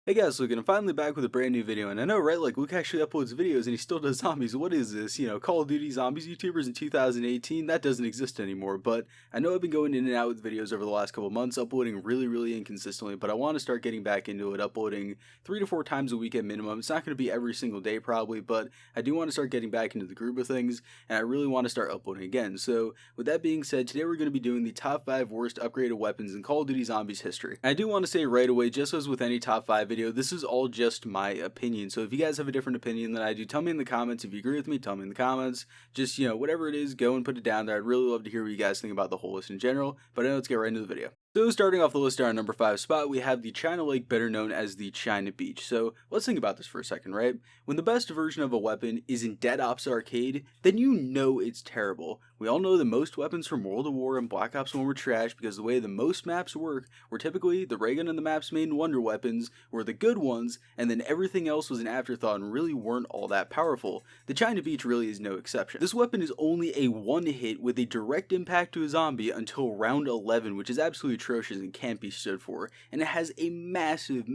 Hey guys, Luke, and I'm finally back with a brand new video, and I know, right, like, Luke actually uploads videos and he still does zombies. What is this? Call of Duty Zombies YouTubers in 2018? That doesn't exist anymore, but I know I've been going in and out with videos over the last couple months, uploading really inconsistently, but I want to start getting back into it, uploading 3 to 4 times a week at minimum. It's not going to be every single day, probably, but I do want to start getting back into the groove of things, and I really want to start uploading again. So, with that being said, today we're going to be doing the top 5 worst upgraded weapons in Call of Duty Zombies history. And I do want to say right away, just as with any top 5 video, this is all just my opinion. So if you guys have a different opinion than I do, tell me in the comments. If you agree with me, tell me in the comments. Just, whatever it is, go and put it down there. I'd really love to hear what you guys think about the whole list in general. But now let's get right into the video. So starting off the list at our number 5 spot, we have the China Lake, better known as the China Beach. So let's think about this for a second, right? When the best version of a weapon is in Dead Ops Arcade, then you know it's terrible. We all know that most weapons from World of War and Black Ops 1 were trash because the way the most maps work were typically the ray gun and the map's main wonder weapons were the good ones, and then everything else was an afterthought and really weren't all that powerful. The China Beach really is no exception. This weapon is only a one hit with a direct impact to a zombie until round 11, which is absolutely atrocious and can't be stood for, and it has a massive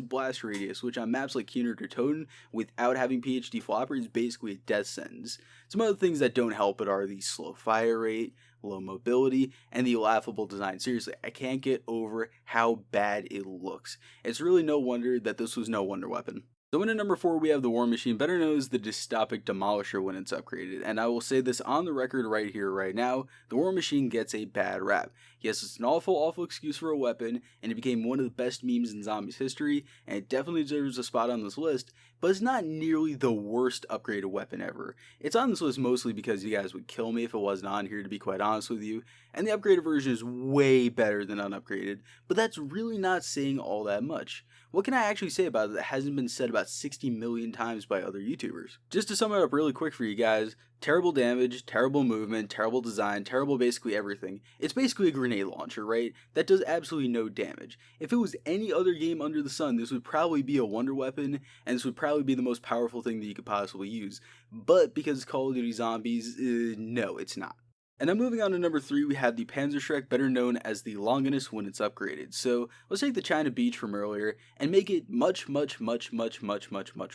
blast radius, which on maps like Keener or Toten, without having PhD flopper, is basically a death sentence. Some other things that don't help it are the slow fire rate, low mobility, and the laughable design. Seriously, I can't get over how bad it looks. It's really no wonder that this was no wonder weapon. So in at number 4, we have the War Machine, better known as the Dystopic Demolisher when it's upgraded, and I will say this on the record right here, right now, the War Machine gets a bad rap. Yes, it's an awful excuse for a weapon, and it became one of the best memes in zombies history, and it definitely deserves a spot on this list, but it's not nearly the worst upgraded weapon ever. It's on this list mostly because you guys would kill me if it wasn't on here, to be quite honest with you, and the upgraded version is way better than unupgraded, but that's really not saying all that much. What can I actually say about it that hasn't been said about 60 million times by other YouTubers? Just to sum it up really quick for you guys, terrible damage, terrible movement, terrible design, terrible basically everything. It's basically a grenade launcher, right? That does absolutely no damage. If it was any other game under the sun, this would probably be a wonder weapon, and this would probably be the most powerful thing that you could possibly use. But because Call of Duty Zombies, no, it's not. And then moving on to number 3, we have the Panzerschreck, better known as the Longinus when it's upgraded. So let's take the China Beach from earlier and make it much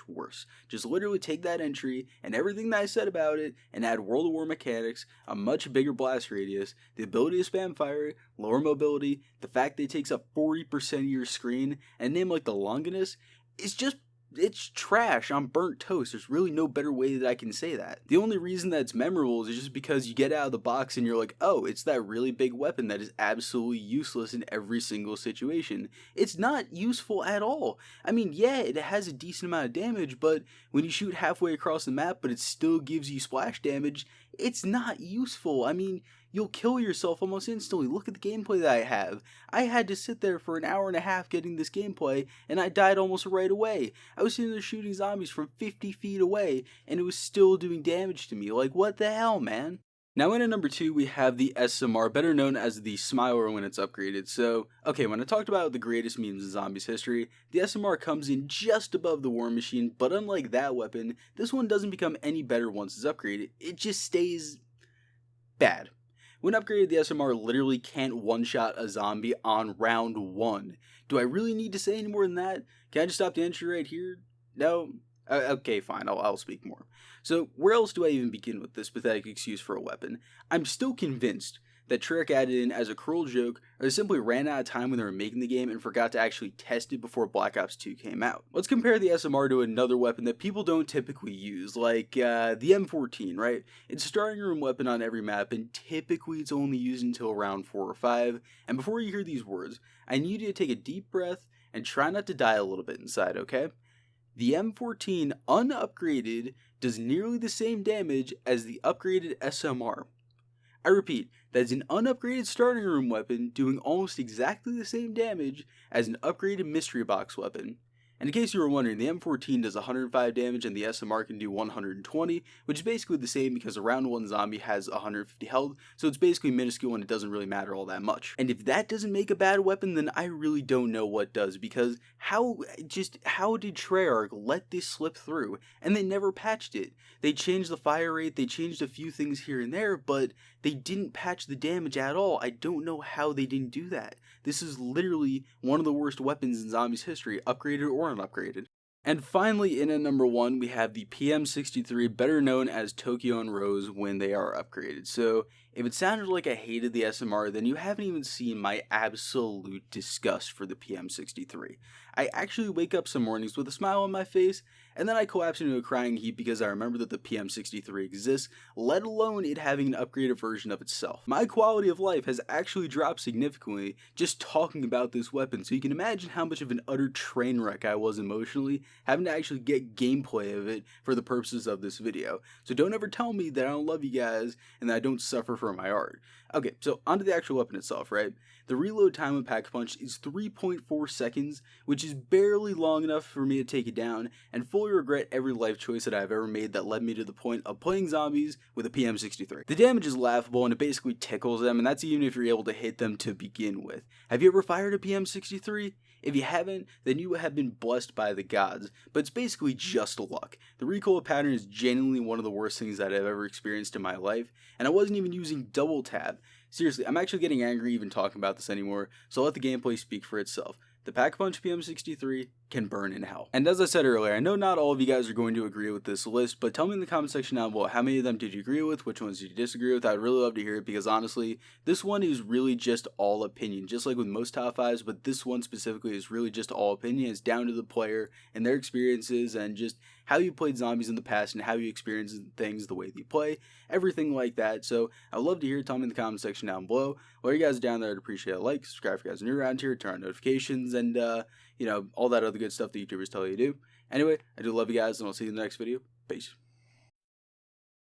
worse. Just literally take that entry and everything that I said about it and add World of War mechanics, a much bigger blast radius, the ability to spam fire, lower mobility, the fact that it takes up 40% of your screen, and a name like the Longinus is just, it's trash on burnt toast. There's really no better way that I can say that. The only reason that it's memorable is just because you get out of the box and you're like, oh, it's that really big weapon that is absolutely useless in every single situation. It's not useful at all. I mean, yeah, it has a decent amount of damage, but when you shoot halfway across the map but it still gives you splash damage, it's not useful. I mean, you'll kill yourself almost instantly. Look at the gameplay that I have. I had to sit there for an hour and a half getting this gameplay, and I died almost right away. I was sitting there shooting zombies from 50 feet away, and it was still doing damage to me. Like, what the hell, man? Now in at number 2, we have the SMR, better known as the Smiler when it's upgraded. So, okay, when I talked about the greatest memes in zombies history, the SMR comes in just above the War Machine, but unlike that weapon, this one doesn't become any better once it's upgraded. It just stays bad. When upgraded, the SMR literally can't one-shot a zombie on round 1. Do I really need to say any more than that? Can I just stop the entry right here? No? Okay, fine, I'll speak more. So, where else do I even begin with this pathetic excuse for a weapon? I'm still convinced that Treyarch added in as a cruel joke, or they simply ran out of time when they were making the game and forgot to actually test it before Black Ops 2 came out. Let's compare the SMR to another weapon that people don't typically use, like the M14, right? It's a starting room weapon on every map, and typically it's only used until round 4 or 5, and before you hear these words, I need you to take a deep breath and try not to die a little bit inside, okay? The M14 unupgraded does nearly the same damage as the upgraded SMR. I repeat, that is an unupgraded starting room weapon doing almost exactly the same damage as an upgraded mystery box weapon. And in case you were wondering, the M14 does 105 damage and the SMR can do 120, which is basically the same because a round 1 zombie has 150 health, so it's basically minuscule and it doesn't really matter all that much. And if that doesn't make a bad weapon, then I really don't know what does, because how did Treyarch let this slip through? And they never patched it. They changed the fire rate, they changed a few things here and there, but they didn't patch the damage at all. I don't know how they didn't do that. This is literally one of the worst weapons in zombies history, upgraded or weren't upgraded. And finally, in at number 1, we have the PM63, better known as Tokyo and Rose, when they are upgraded. So, if it sounded like I hated the SMR, then you haven't even seen my absolute disgust for the PM63. I actually wake up some mornings with a smile on my face, and then I collapse into a crying heap because I remember that the PM63 exists, let alone it having an upgraded version of itself. My quality of life has actually dropped significantly just talking about this weapon, so you can imagine how much of an utter train wreck I was emotionally, having to actually get gameplay of it for the purposes of this video. So don't ever tell me that I don't love you guys and that I don't suffer for my art. Okay, so onto the actual weapon itself, right? The reload time of Pack-a-Punch is 3.4 seconds, which is barely long enough for me to take it down, and fully regret every life choice that I've ever made that led me to the point of playing zombies with a PM63. The damage is laughable and it basically tickles them, and that's even if you're able to hit them to begin with. Have you ever fired a PM63? If you haven't, then you have been blessed by the gods, but it's basically just luck. The recoil pattern is genuinely one of the worst things that I've ever experienced in my life, and I wasn't even using double tap. Seriously, I'm actually getting angry even talking about this anymore, so I'll let the gameplay speak for itself. The Pack-a-Punch PM63 can burn in hell. And as I said earlier, I know not all of you guys are going to agree with this list, but tell me in the comment section down below how many of them did you agree with, which ones did you disagree with. I'd really love to hear it because honestly, this one is really just all opinion, just like with most top 5s, but this one specifically is really just all opinion. It's down to the player and their experiences and just how you played zombies in the past and how you experience things the way that you play, everything like that. So I'd love to hear it. Tell me in the comment section down below. While you guys are down there, I'd appreciate a like, subscribe if you guys are new around here, turn on notifications, and you know, all that other good stuff that YouTubers tell you to do. Anyway, I do love you guys, and I'll see you in the next video. Peace.